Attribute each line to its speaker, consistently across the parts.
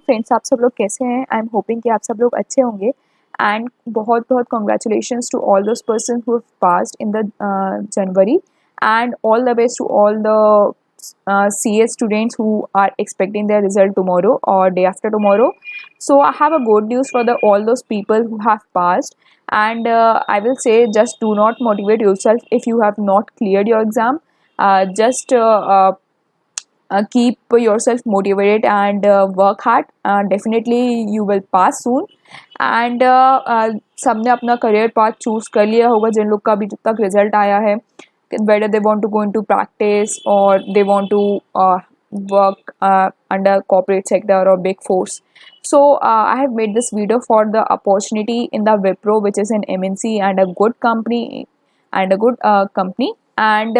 Speaker 1: Friends, आप सब लोग कैसे हैं? आई एम होपिंग कि आप सब लोग अच्छे होंगे एंड बहुत बहुत congratulations to all those person who have passed in the January and all the best to all the CA students who are expecting their result tomorrow or day after tomorrow. So I have a good news for the all those people who have passed, and I will say just do not motivate yourself if you have not cleared your exam. Just keep yourself motivated and work hard. Definitely you will pass soon. And सबने अपना career path choose कर लिया होगा जिन लोग का अभी तक result आया है, whether they want to go into practice or they want to work under corporate sector or big force. So I have made this video for the opportunity in the Wipro, which is an MNC and a good company and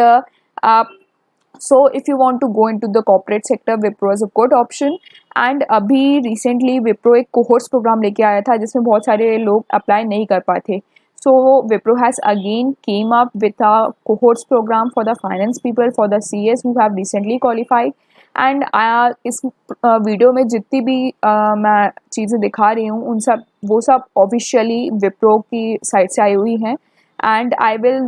Speaker 1: so if you want to go into the corporate sector, Wipro is a good option. And अभी recently Wipro एक cohorts programme लेके आया था जिसमें बहुत सारे लोग apply नहीं कर पाए थे. So Wipro has again came up with a cohorts programme for the finance people for the CS who have recently qualified. And इस वीडियो में जितनी भी मैं चीज़ें दिखा रही हूँ वो सब ऑफिशियली विप्रो की साइट से आई हुई हैं. And I will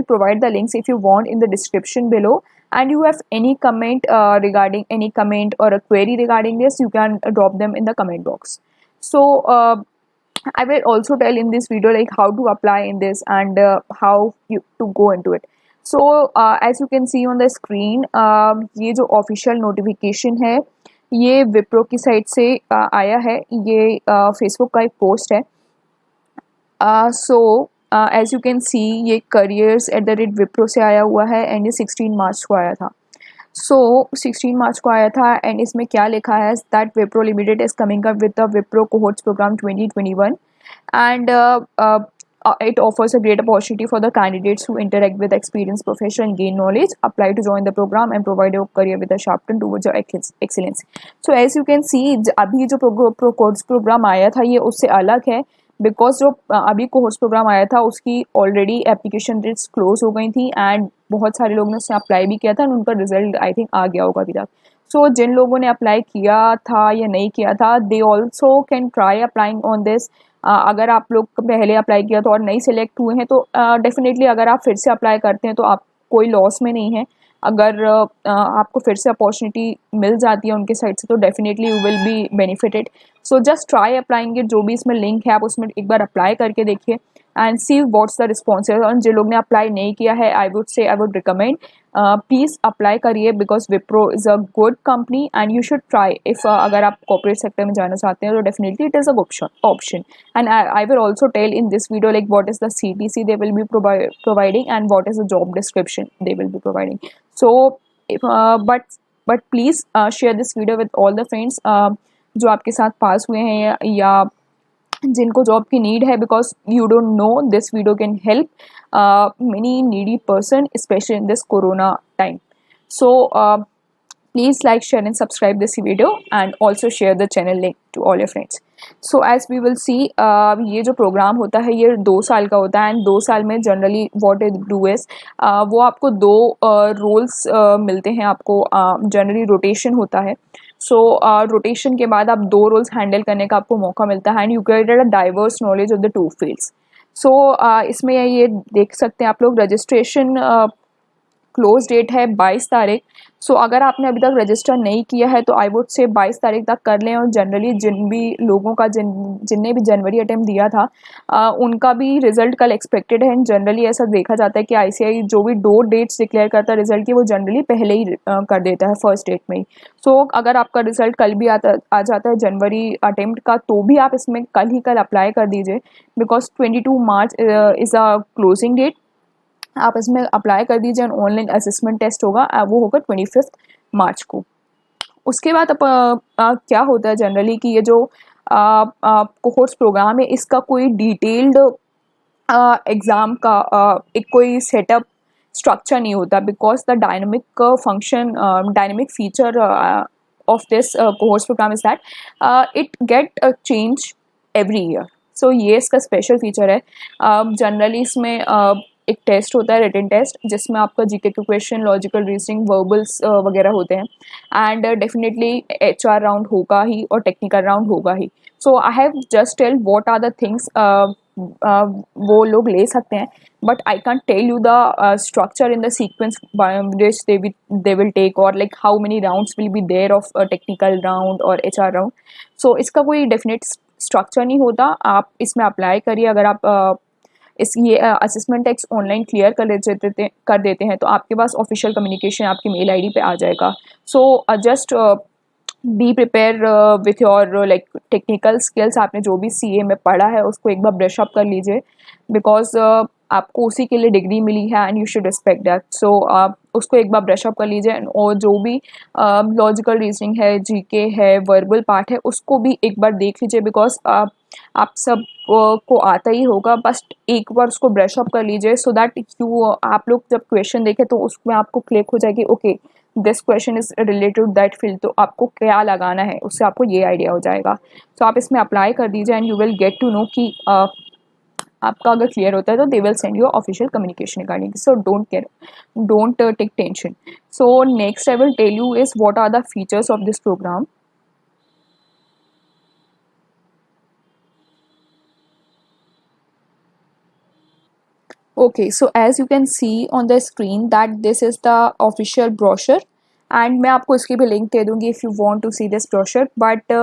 Speaker 1: provide the links if you want in the description below. And you have any comment regarding any comment or a query regarding this, you can drop them in the comment box. So I will also tell in this video like how to apply in this and how you to go into it. So as you can see on the screen, ये जो official notification है ये विप्रो की site से आया है. ये Facebook का एक पोस्ट है. So as you can see ये careers@wipro से आया हुआ है एंड ये 16 मार्च को आया था. सो 16 मार्च को आया था एंड इसमें क्या लिखा है that Wipro limited is coming up with the Wipro cohorts programme 2021 and it offers a great opportunity for the candidates who interact with experienced professional and gain knowledge, apply to join the program and provide your career with a sharp turn towards your excellence. So as you can see अभी जो cohorts programme आया था ये उससे अलग है because जो अभी कोहोर्ट्स प्रोग्राम आया था उसकी ऑलरेडी एप्लीकेशन डेट्स क्लोज हो गई थी एंड बहुत सारे लोगों ने उससे अप्लाई भी किया था एंड उनका रिजल्ट आई थिंक आ गया होगा अभी तक. सो जिन लोगों ने अप्लाई किया था या नहीं किया था they also can try applying on this. अगर आप लोग पहले अप्लाई किया तो और नहीं सिलेक्ट हुए हैं तो डेफिनेटली अगर आप फिर से अप्लाई करते हैं तो आप कोई लॉस में नहीं है. अगर आपको फिर से अपॉर्चुनिटी मिल जाती है उनके साइड से तो definitely you will be benefited. So just try applying जो भी इसमें लिंक है आप उसमें एक बार अप्लाई करके देखिए and see what's the response. और जिन लोग ने अप्लाई नहीं किया है I would recommend please apply करिए because Wipro is a good company and you should try. If अगर आप कॉर्पोरेट सेक्टर में जाना चाहते हैं तो definitely it is a option. And I will also tell in this video like what is the CTC they will be providing and what is the job description they will be providing. So but please share this video with all the friends जो आपके साथ पास हुए हैं या जिनको job की need है because you don't know this video can help many needy person specially in this corona time. So please like, share and subscribe this video and also share the channel link to all your friends. So as we will see ये जो programme होता है ये 2 साल का होता है and 2 साल में generally what it do is वो आपको 2 रोल्स मिलते हैं. आपको जनरली रोटेशन होता है. सो रोटेशन के बाद आप 2 रोल्स हैंडल करने का आपको मौका मिलता है and you get a diverse knowledge of the 2 fields. So इसमें ये देख सकते हैं आप लोग रजिस्ट्रेशन क्लोज डेट है 22 तारीख. सो अगर आपने अभी तक रजिस्टर नहीं किया है तो आई वुड से 22 तारीख तक कर लें. और जनरली जिन भी लोगों का जिनने भी जनवरी अटेम्प्ट दिया था उनका भी रिजल्ट कल एक्सपेक्टेड है. जनरली ऐसा देखा जाता है कि ICAI जो भी 2 डेट्स डिक्लेयर करता है रिजल्ट की वो जनरली पहले ही कर देता है फर्स्ट डेट में ही. सो अगर आपका रिजल्ट कल भी आ जाता है जनवरी अटेम्प्ट का तो भी आप इसमें कल अप्लाई कर दीजिए because 22 March is a closing date. आप इसमें अप्लाई कर दीजिए. ऑनलाइन असेसमेंट टेस्ट होगा वो होगा 25 मार्च को. उसके बाद क्या होता है जनरली कि ये जो कोहोर्ट्स प्रोग्राम है इसका कोई डिटेल्ड एग्ज़ाम का एक कोई सेटअप स्ट्रक्चर नहीं होता because the dynamic feature of this cohorts programme is that it get change every year. So ये इसका स्पेशल फीचर है. जनरली इसमें एक टेस्ट होता है, रिटन टेस्ट, जिसमें आपका जीके के क्वेश्चन, लॉजिकल रीजनिंग, वर्बल्स वगैरह होते हैं। एंड डेफिनेटली HR राउंड होगा ही और टेक्निकल राउंड होगा ही। So I have just tell what are the things वो लोग ले सकते हैं, but I can't tell you the structure in the sequence by which they will take, or like how many rounds will be there of a technical round or HR round. So इसका कोई definite structure नहीं होता। आप इसमें apply करिए। अगर आप इस ये असेसमेंट टेक्स्ट ऑनलाइन क्लियर कर देते हैं तो आपके पास ऑफिशियल कम्युनिकेशन आपकी मेल आईडी पे आ जाएगा। So just be prepare with your like technical skills. आपने जो भी CA में पढ़ा है उसको एक बार ब्रश अप कर लीजिए, बिकॉज आपको उसी के लिए डिग्री मिली है and you should respect that. So आप उसको एक बार ब्रश अप कर लीजिए। और जो भी लॉजिकल रीजनिंग है, जीके है, वर्बल पार्ट है, उसको भी एक बार देख लीजिए, बिकॉज आप सब को आता ही होगा, बस एक बार उसको ब्रश अप कर लीजिए, सो दैट यू आप लोग जब क्वेश्चन देखें तो उसमें आपको क्लिक हो जाएगी, okay this question is related to that field, तो आपको क्या लगाना है, उससे आपको ये आइडिया हो जाएगा। तो आप इसमें अप्लाई कर दीजिए and you will get to know कि आपका अगर क्लियर होता है तो they will send you official communication regarding. So don't take tension. So next I will tell you is what are the features of this programme. Okay, so as you can see on the screen that this is the official brochure, and मैं आपको इसकी भी link दे दूँगी if you want to see this brochure, but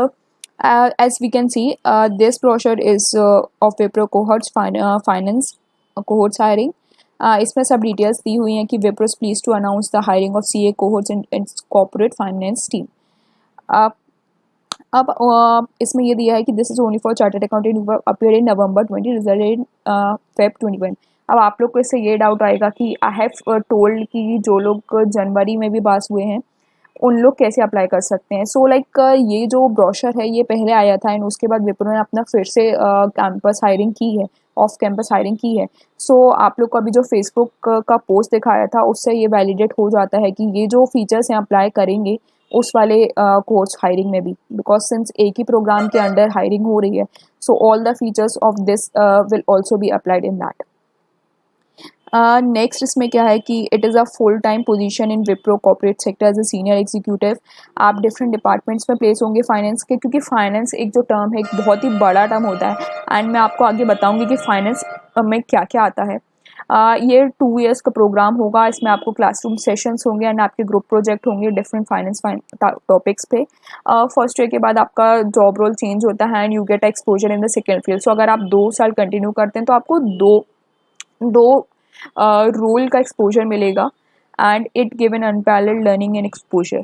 Speaker 1: as we can see this brochure is of Wipro cohorts finance cohorts hiring। इसमें सब details दी हुई हैं कि Wipro is pleased to announce the hiring of CA cohorts in its corporate finance team। अब इसमें ये दिया है कि this is only for chartered accountant appear in November 20, result in Feb 21। अब आप लोग को इससे ये डाउट आएगा कि आई हैव टोल्ड कि जो लोग जनवरी में भी पास हुए हैं उन लोग कैसे अप्लाई कर सकते हैं। सो लाइक ये जो ब्रोशर है ये पहले आया था एंड उसके बाद विप्रो ने अपना फिर से कैंपस हायरिंग की है, ऑफ कैंपस हायरिंग की है। सो आप लोग को अभी जो फेसबुक का पोस्ट दिखाया था उससे ये वैलिडेट हो जाता है कि ये जो फीचर्स हैं अप्लाई करेंगे उस वाले कोर्स हायरिंग में भी, बिकॉज सिंस एक ही प्रोग्राम के अंडर हायरिंग हो रही है, so all the features of this will also be applied in that. Next इसमें क्या है कि it is a full time position in Wipro corporate sector as a senior executive. आप डिफरेंट डिपार्टमेंट्स में प्लेस होंगे फाइनेंस के, क्योंकि फाइनेंस एक जो टर्म है एक बहुत ही बड़ा टर्म होता है एंड मैं आपको आगे बताऊंगी कि फाइनेंस में क्या क्या आता है। ये 2 years का प्रोग्राम होगा। इसमें आपको क्लासरूम सेशंस होंगे एंड आपके ग्रुप प्रोजेक्ट होंगे डिफरेंट फाइनेंस टॉपिक्स पे। फर्स्ट ईयर के बाद आपका जॉब रोल चेंज होता है and you get exposure in the second field. So अगर आप 2 साल कंटिन्यू करते हैं तो आपको दो रोल का एक्सपोजर मिलेगा and it give an unparalleled learning and exposure.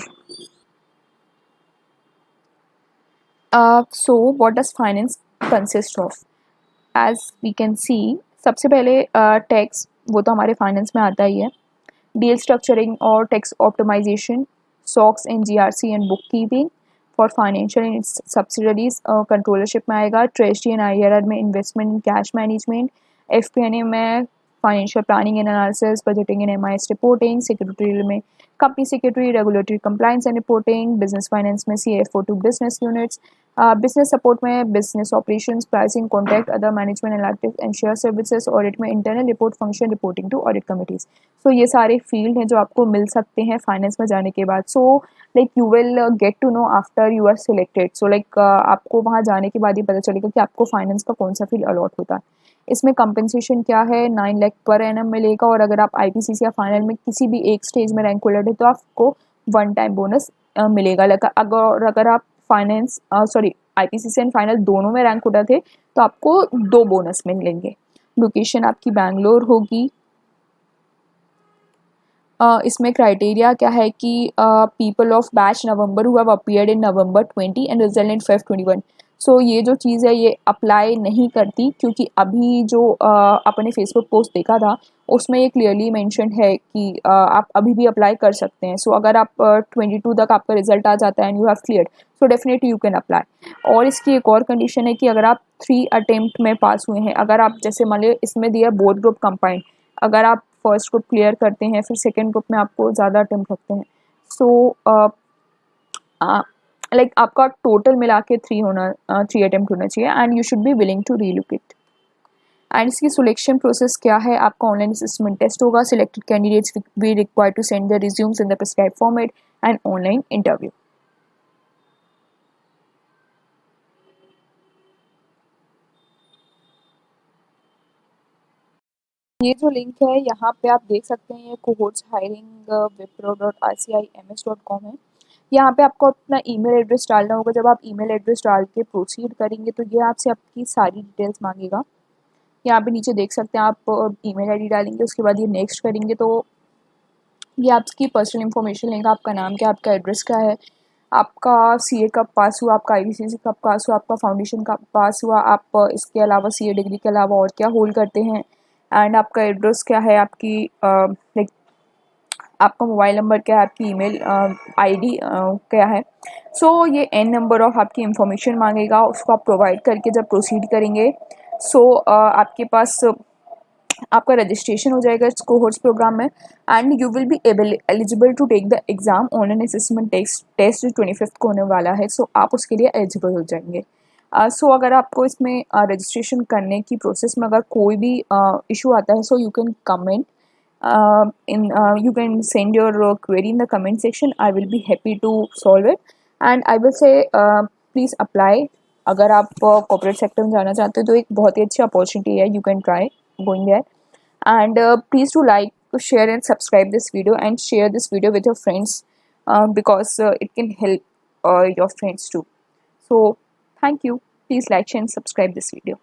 Speaker 1: So what does finance consist of? As we can see, सबसे पहले टैक्स, वो तो हमारे फाइनेंस में आता ही है। डील स्ट्रक्चरिंग और tax optimisation, SOX and GRC and book keeping for financial and subsidiaries controllership में आएगा। ट्रेजरी एंड IRR में investment and cash management. FP&A में financial planning and analysis, budgeting and MIS reporting. Secretarial में company secretary, regulatory compliance and reporting. Business finance में CFO to business units. Business support में business operations, pricing, contact, other management analytics and share services. Audit में internal report function, reporting to audit committees. So ये सारे field हैं जो आपको मिल सकते हैं फाइनेंस में जाने के बाद। So like you will get to know after you are selected. So like आपको वहाँ जाने के बाद ही पता चलेगा कि आपको फाइनेंस का कौन सा फील्ड अलॉट होता है। इसमें कंपनसेशन क्या है, 9 लाख पर एनम मिलेगा, और अगर आप IPCC या फाइनल में किसी भी एक स्टेज में रैंक होल्डर है तो आपको 1 टाइम बोनस मिलेगा। अगर आप फाइनेंस IPCC एंड फाइनल दोनों में रैंक होल्डर थे तो आपको 2 बोनस मिलेंगे। लोकेशन आपकी बैंगलोर होगी। इसमें क्राइटेरिया क्या है कि people of batch November who have appeared in November 20 and result in Feb 21। सो ये जो चीज़ है ये अप्लाई नहीं करती, क्योंकि अभी जो अपने फेसबुक पोस्ट देखा था उसमें ये क्लियरली मेंशन है कि आप अभी भी अप्लाई कर सकते हैं। सो अगर आप 22 तक आपका रिजल्ट आ जाता है and you have cleared, so definitely you can apply. और इसकी एक और कंडीशन है कि अगर आप 3 अटेम्प्ट में पास हुए हैं, अगर आप जैसे मान लीजिए इसमें दिया बोथ ग्रुप कंबाइंड, अगर आप फर्स्ट ग्रुप क्लियर करते हैं फिर सेकेंड ग्रुप में आपको ज़्यादा अटेम्प्ट लगते हैं। सो लाइक आपका टोटल मिला के 3 अटेम्प्ट होना चाहिए and you should be willing to relocate. And इसकी सिलेक्शन प्रोसेस क्या है, आपका ऑनलाइन असेसमेंट टेस्ट होगा, selected candidates be required to send the resumes in the prescribe format and online interview. ये जो लिंक है यहाँ पे आप देख सकते हैं, ये कोहोर्ट्स हायरिंग wipro.rcims.com है। यहाँ पे आपको अपना ईमेल एड्रेस डालना होगा। जब आप ईमेल एड्रेस डाल के प्रोसीड करेंगे तो ये आपसे आपकी सारी डिटेल्स मांगेगा। यहाँ पे नीचे देख सकते हैं, आप ईमेल आईडी डालेंगे, उसके बाद ये नेक्स्ट करेंगे तो ये आपकी पर्सनल इन्फॉर्मेशन लेगा, आपका नाम क्या, आपका एड्रेस क्या है, आपका सीए कब पास हुआ, आपका आईबीसीएस कब पास हुआ, आपका फाउंडेशन कब पास हुआ, आप इसके अलावा सीए डिग्री के अलावा और क्या होल्ड करते हैं, एंड आपका एड्रेस क्या है, आपकी लाइक आपका मोबाइल नंबर क्या है, आपकी ईमेल आईडी क्या है। सो ये एन नंबर ऑफ आपकी इंफॉर्मेशन मांगेगा, उसको आप प्रोवाइड करके जब प्रोसीड करेंगे आपके पास आपका रजिस्ट्रेशन हो जाएगा इस कोहोर्ट्स प्रोग्राम में, and you will be eligible to take the exam online assessment test जो 25 को होने वाला है। सो आप उसके लिए एलिजिबल हो जाएंगे। अगर आपको इसमें रजिस्ट्रेशन करने की प्रोसेस में अगर कोई भी इशू आता है, so you can comment you can send your query in the comment section. I will be happy to solve it, and I will say please apply। अगर आप कॉर्पोरेट सेक्टर में जाना चाहते हो तो एक बहुत ही अच्छी अपॉर्चुनिटी है, you can try going there। And please do like, share and subscribe this video, and share this video with your friends because it can help your friends too। So thank you, please like, share and subscribe this video।